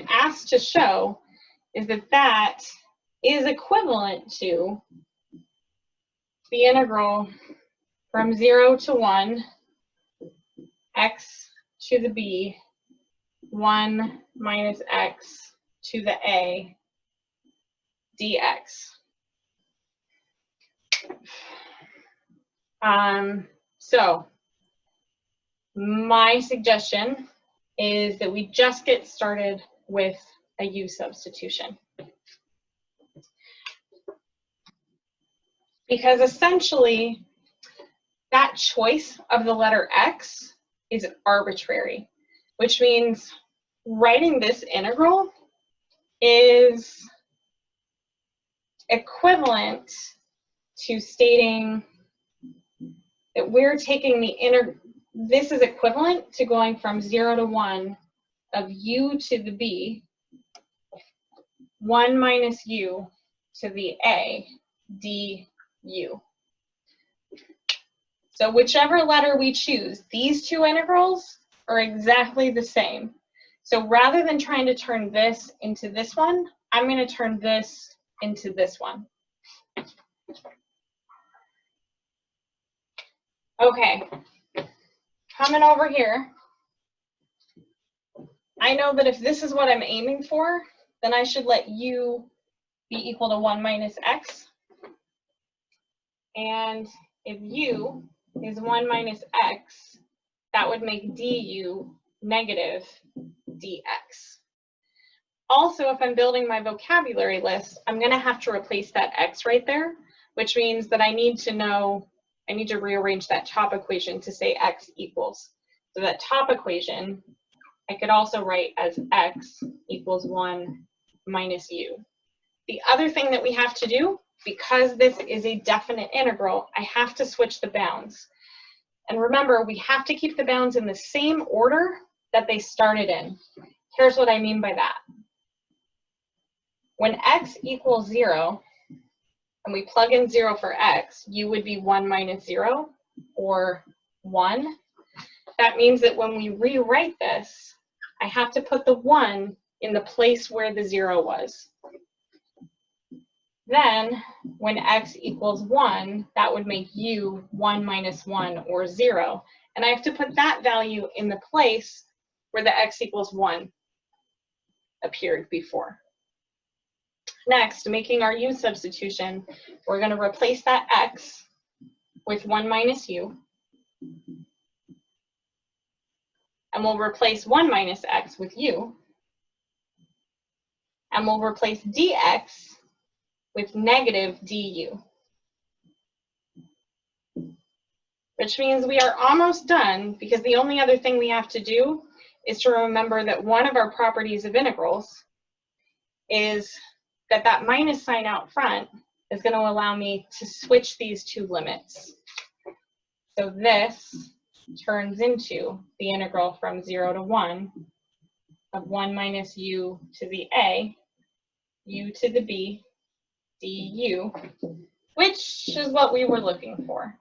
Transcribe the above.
asked to show is that that is equivalent to the integral from 0 to 1, x to the b, 1 minus x to the a, dx. So my suggestion is that we just get started with a u substitution. Because essentially, that choice of the letter x is arbitrary, which means writing this integral is equivalent to stating that we're taking the this is equivalent to going from 0 to 1 of u to the b, 1 minus u to the a, du. So whichever letter we choose, these two integrals are exactly the same. So rather than trying to turn this into this one, I'm going to turn this into this one. Okay, coming over here, I know that if this is what I'm aiming for, then I should let u be equal to 1 minus x. And if u is 1 minus x, that would make du negative dx. Also, if I'm building my vocabulary list, I'm going to have to replace that x right there, which means that I need to rearrange that top equation to say x equals. So that top equation, I could also write as x equals 1 minus u. The other thing that we have to do, because this is a definite integral, I have to switch the bounds. And remember, we have to keep the bounds in the same order that they started in. Here's what I mean by that. When x equals 0, and we plug in 0 for x, u would be 1 minus 0, or 1. That means that when we rewrite this, I have to put the 1 in the place where the 0 was. Then, when x equals 1, that would make u 1 minus 1, or 0. And I have to put that value in the place where the x equals 1 appeared before. Next, making our u substitution, we're going to replace that x with 1 minus u. And we'll replace 1 minus x with u. And we'll replace dx with negative du. Which means we are almost done, because the only other thing we have to do is to remember that one of our properties of integrals is that that minus sign out front is going to allow me to switch these two limits. So this turns into the integral from 0 to 1 of 1 minus u to the a, u to the b, du, which is what we were looking for.